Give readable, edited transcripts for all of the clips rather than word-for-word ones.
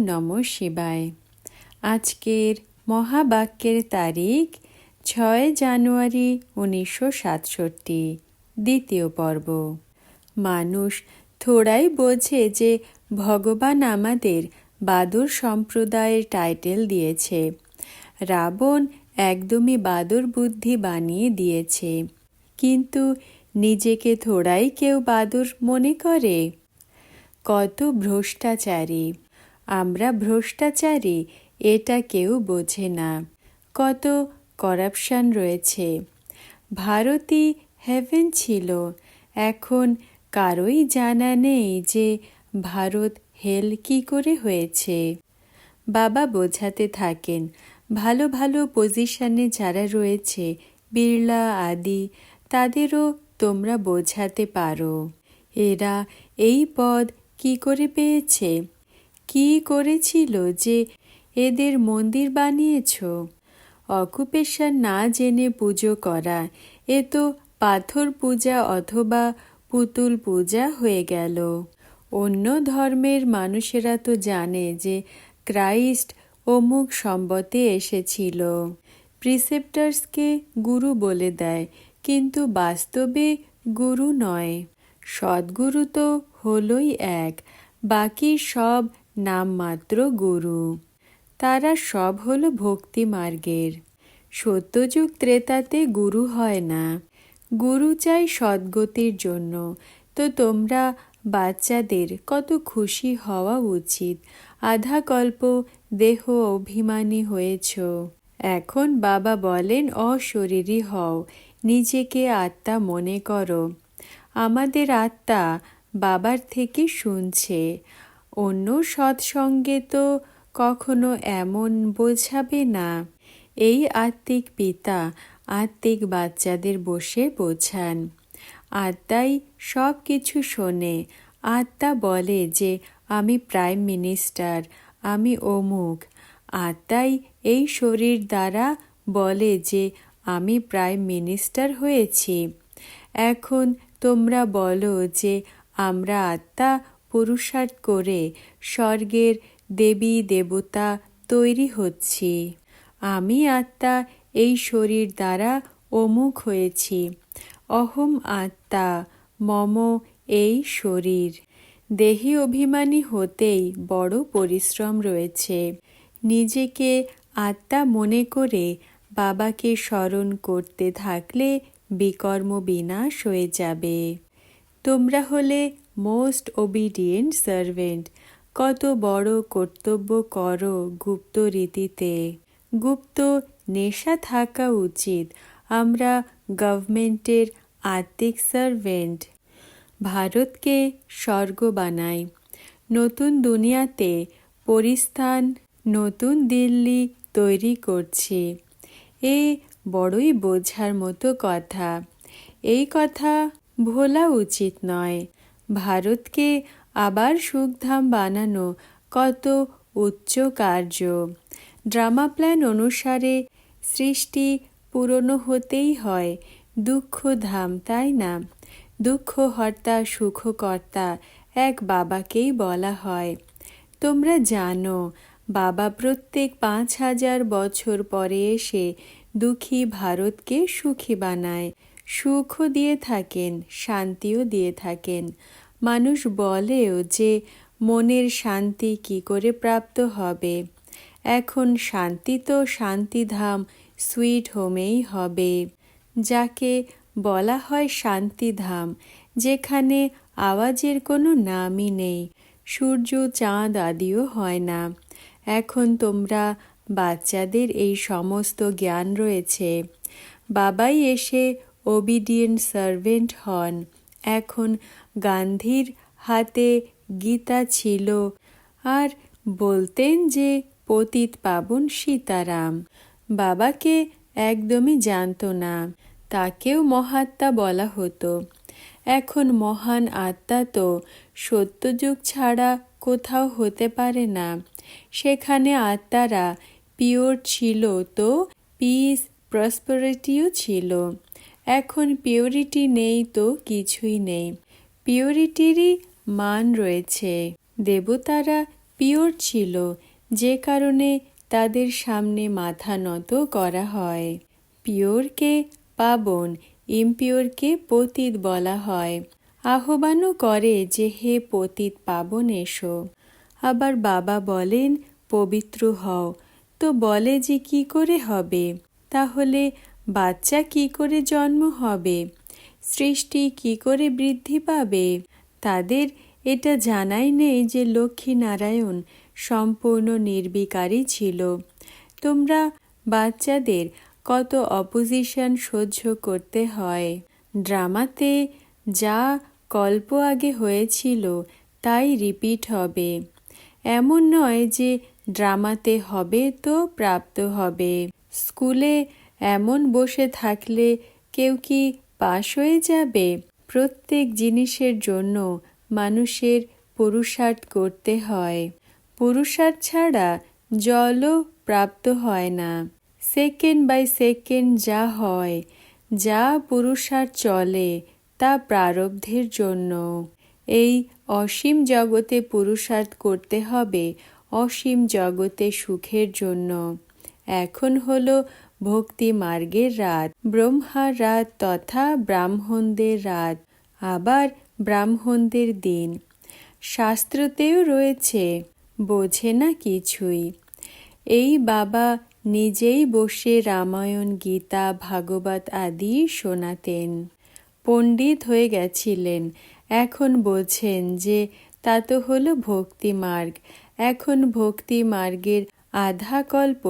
নমঃ শিবায়। আজকের মহাবাক্যের তারিখ 6 জানুয়ারি 1967, দ্বিতীয় পর্ব। মানুষ থোড়াই বোঝে যে ভগবান আমাদের বাদুড় সম্প্রদায়ের টাইটেল দিয়েছে। রাবণ একদমই বাদুর বুদ্ধি বানিয়ে দিয়েছে, কিন্তু নিজেকে থোড়াই কেউ বাদুর মনে করে। কত ভ্রষ্টাচারী! আমরা ভ্রষ্টাচারী এটা কেউ বোঝে না। কত করাপশন রয়েছে। ভারতই হেভেন ছিল, এখন কারোই জানা নেই যে ভারত হেল কি করে হয়েছে। বাবা বোঝাতে থাকেন, ভালো ভালো পজিশনে যারা রয়েছে, বিড়লা আদি, তাদেরও তোমরা বোঝাতে পারো এরা এই পদ কি করে পেয়েছে, কি করেছিল যে এদের মন্দির বানিয়েছ। অকুপেশন না জেনে পুজো করা, এ তো পাথর পূজা অথবা পুতুল পূজা হয়ে গেল। অন্য ধর্মের মানুষেরা তো জানে যে ক্রাইস্ট অমুক সম্বতে এসেছিল, প্রিসেপ্টার্সকে গুরু বলে দেয়, কিন্তু বাস্তবে গুরু নয়। সদ্গুরু তো হলোই এক, বাকি সব নামমাত্র গুরু। তারা সব হলো ভক্তি মার্গের। সত্যযুগ ত্রেতাতে গুরু হয় না, গুরু চাই সদ্গতির জন্য। তো তোমরা বাচ্চাদের কত খুশি হওয়া উচিত, আধা কল্প দেহ অভিমানী হয়েছ। এখন বাবা বলেন অশরীরী হও, নিজেকে আত্মা মনে করো। আমাদের আত্মা বাবার থেকে শুনছে। অন্য সৎসঙ্গে তো কখনো এমন বোঝাবে না। এই আত্মিক পিতা আত্মিক বাচ্চাদের বসে বোঝান। আত্মাই সব কিছু শোনে। আত্মা বলে যে আমি প্রাইম মিনিস্টার, আমি অমুক। আত্মাই এই শরীর দ্বারা বলে যে আমি প্রাইম মিনিস্টার হয়েছি। এখন তোমরা বলো যে আমরা আত্মা পুরুষার্থ করে স্বর্গের দেবী দেবতা তৈরি হচ্ছি। আমি আত্মা এই শরীর দ্বারা অমুক হয়েছি। অহম আত্মা, মম এই শরীর। দেহি অভিমানী হতেই বড় পরিশ্রম রয়েছে। নিজেকে আত্মা মনে করে বাবাকে স্মরণ করতে থাকলে বিকর্ম বিনাশ হয়ে যাবে। তোমরা হলে মোস্ট ওবিডিয়েন্ট সার্ভেন্ট। কত বড় কর্তব্য করো গুপ্ত রীতিতে। গুপ্ত নেশা থাকা উচিত। আমরা গভর্নমেন্টের আত্মিক সার্ভেন্ট। ভারতকে স্বর্গ বানাই। নতুন দুনিয়াতে পরিস্থান, নতুন দিল্লি তৈরি করছি। এ বড়ই বোঝার মতো কথা। এই কথা ভোলা উচিত নয়। ভারতকে আবার সুখধাম বানানো কত উচ্চ কার্য। ড্রামা প্ল্যান অনুসারে সৃষ্টি পুরনো হতেই হয় দুঃখধাম, তাই না? দুঃখহর্তা সুখকর্তা এক বাবাকেই বলা হয়। তোমরা জানো বাবা প্রত্যেক 5000 বছর পরে এসে দুঃখী ভারতকে সুখী বানায়। সুখও দিয়ে থাকেন, শান্তিও দিয়ে থাকেন। মানুষ বলেও যে মনের শান্তি কি করে প্রাপ্ত হবে। এখন শান্তি তো শান্তিধাম সুইট হোমেই হবে, যাকে বলা হয় শান্তিধাম, যেখানে আওয়াজের কোনো নামই নেই, সূর্য চাঁদ আদিও হয় না। এখন তোমরা বাচ্চাদের এই সমস্ত জ্ঞান রয়েছে। বাবাই এসে ওবিডিয়েন্ট সার্ভেন্ট হন। এখন গান্ধীর হাতে গীতা ছিল আর বলতেন যে পতিত পাবন সীতারাম। বাবাকে একদমই জানতো না, তাকেও মহাত্মা বলা হতো। এখন মহান আত্মা তো সত্যযুগ ছাড়া কোথাও হতে পারে না। সেখানে আত্মারা পিওর ছিল, তো পিস প্রসপারিটিও ছিল। এখন পিওরিটি নেই তো কিছুই নেই। পিওরিটিরই মান রয়েছে। দেবতারা পিওর ছিল, যে কারণে তাদের সামনে মাথা নত করা হয়। পিওরকে পাবন, ইমপিওরকে পতিত বলা হয়। আহ্বানও করে যে হে পতিত পাবন এসো। আবার বাবা বলেন পবিত্র হও, তো বলে যে কি করে হবে? তাহলে বাচ্চা কি করে জন্ম হবে? সৃষ্টি কি করে বৃদ্ধি পাবে? তাদের এটা জানাই নেই যে লক্ষ্মীনারায়ণ সম্পূর্ণ নির্বিকারী ছিল। তোমরা বাচ্চাদের কত অপোজিশন সহ্য করতে হয়। ড্রামাতে যা কল্প আগে হয়েছিল তাই রিপিট হবে। এমন নয় যে ড্রামাতে হবে তো প্রাপ্ত হবে। স্কুলে এমন বসে থাকলে কেউ কি পাশ হয়ে যাবে? প্রত্যেক জিনিসের জন্য মানুষের পুরুষার্থ করতে হয়। পুরুষার্থ ছাড়া জলও প্রাপ্ত হয় না। সেকেন্ড বাই সেকেন্ড যা হয়, যা পুরুষার্থ চলে, তা প্রারব্ধের জন্য। এই অসীম জগতে পুরুষার্থ করতে হবে অসীম জগতে সুখের জন্য। এখন হলো ভক্তি মার্গের রাত, ব্রহ্মার রাত তথা ব্রাহ্মণদের রাত, আবার ব্রাহ্মণদের দিন। শাস্ত্রতেও রয়েছে, বোঝে না কিছুই। এই বাবা নিজেই বসে রামায়ণ, গীতা, ভাগবত আদি শোনাতেন। পণ্ডিত হয়ে গেছিলেন, এখন বোঝেন যে তা তো হলো ভক্তি মার্গ। এখন ভক্তি মার্গের আধা কল্প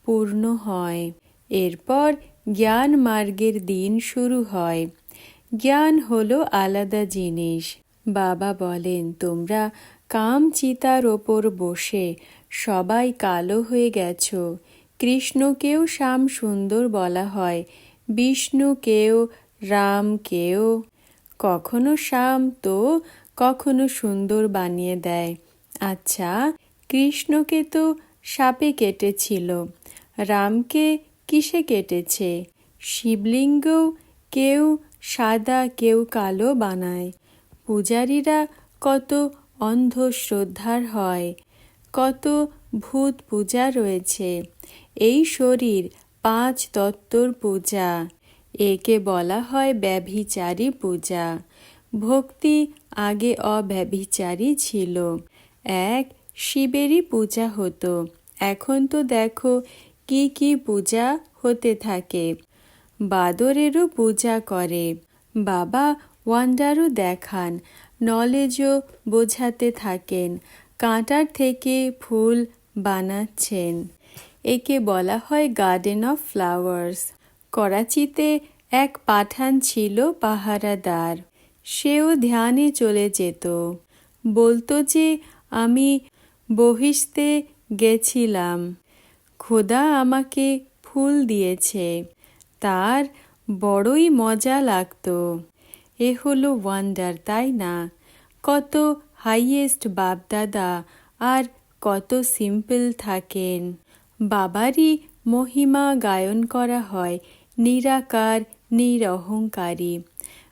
পূর্ণ হয়, এরপর জ্ঞান মার্গের দিন শুরু হয়। জ্ঞান হলো আলাদা জিনিস। বাবা বলেন তোমরা কাম চিতার ওপর বসে সবাই কালো হয়ে গেছো। কৃষ্ণকেও শ্যাম সুন্দর বলা হয়, বিষ্ণুকেও, রামকেও। কখনো শ্যাম তো কখনো সুন্দর বানিয়ে দেয়। আচ্ছা, কৃষ্ণকে তো সাপে কেটেছিল, রামকে কিসে কেটেছে? শিবলিঙ্গও কেউ সাদা কেউ কালো বানায়। পূজারীরা কত অন্ধ শ্রদ্ধার হয়, কত ভূত পূজা রয়েছে। এই শরীর 5 তত্ত্বর পূজা, একে বলা হয় ব্যভিচারী পূজা। ভক্তি আগে অব্যভিচারী ছিল, এক শিবেরই পূজা হতো। এখন তো দেখো কি কি পূজা হতে থাকে। বাদরেরও পূজা করে। বাবা ওয়ান্ডারও দেখান, নলেজও বোঝাতে থাকেন, কাঁটার থেকে ফুল বানাচ্ছেন। একে বলা হয় গার্ডেন অফ ফ্লাওয়ার্স। করাচিতে এক পাঠান ছিল পাহারাদার। সেও ধ্যানে চলে যেত, বলতো যে আমি বহিস্তে গেছিলাম, খোদা আমাকে ফুল দিয়েছে। তার বড়ই মজা লাগতো। এ হলো ওয়ান্ডার, তাই না? কত হাইয়েস্ট বাপদাদা আর কত সিম্পল থাকেন। বাবারই মহিমা গায়ন করা হয়, নিরাকার, নিরহংকারী।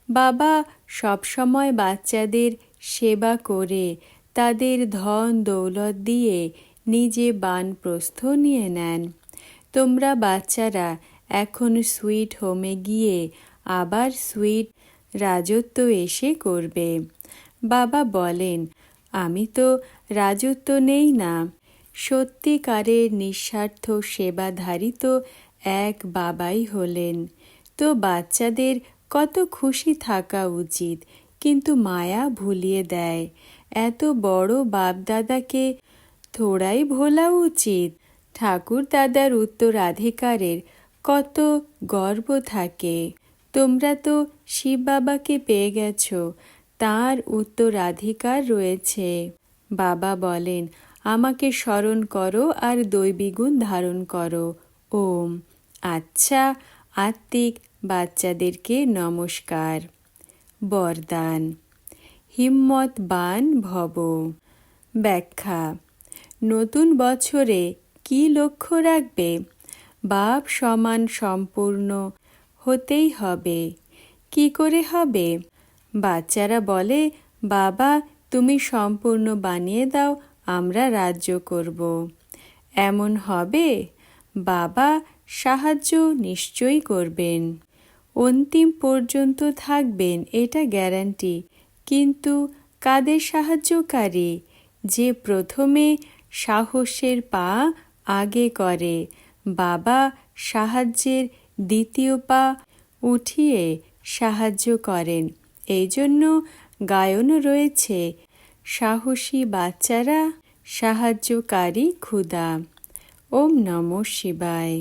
বাবা সবসময় বাচ্চাদের সেবা করে তাদের ধন দৌলত দিয়ে নিজে বানপ্রস্থ নিয়ে নেন। তোমরা বাচ্চারা এখন সুইট হোমে গিয়ে আবার সুইট রাজত্ব এসে করবে। বাবা বলেন আমি তো রাজত্ব নেই না। সত্যিকারের নিঃস্বার্থ সেবাধারী তো এক বাবাই হলেন। তো বাচ্চাদের কত খুশি থাকা উচিত, কিন্তু মায়া ভুলিয়ে দেয়। এত বড় বাপদাদাকে থোড়াই ভোলা উচিত। ঠাকুর দাদার উত্তরাধিকারের কত গর্ব থাকে। তোমরা তো শিব বাবাকে পেয়ে গেছো, তার উত্তরাধিকার রয়েছে। বাবা বলেন আমাকে স্মরণ করো আর দৈবী গুণ ধারণ করো। ওম। আচ্ছা, আত্মিক বাচ্চাদেরকে নমস্কার। বরদান, হিম্মতবান ভব। ব্যাখ্যা, নতুন বছরে কি লক্ষ্য রাখবে? বাপ সমান সম্পূর্ণ হতেই হবে। কি করে হবে? বাচ্চারা বলে বাবা তুমি সম্পূর্ণ বানিয়ে দাও আমরা রাজ্য করব। এমন হবে, বাবা সাহায্য নিশ্চয়ই করবেন, অন্তিম পর্যন্ত থাকবেন, এটা গ্যারান্টি। কিন্তু কাদের সাহায্যকারী? যে প্রথমে সাহসের পা আগে করে। বাবা সাহায্যের দ্বিতীয় পা উঠিয়ে সাহায্য করেন। এই জন্য গায়নও রয়েছে, সাহসী বাচ্চারা সাহায্যকারী ক্ষুধা। ওম নমঃ শিবায়।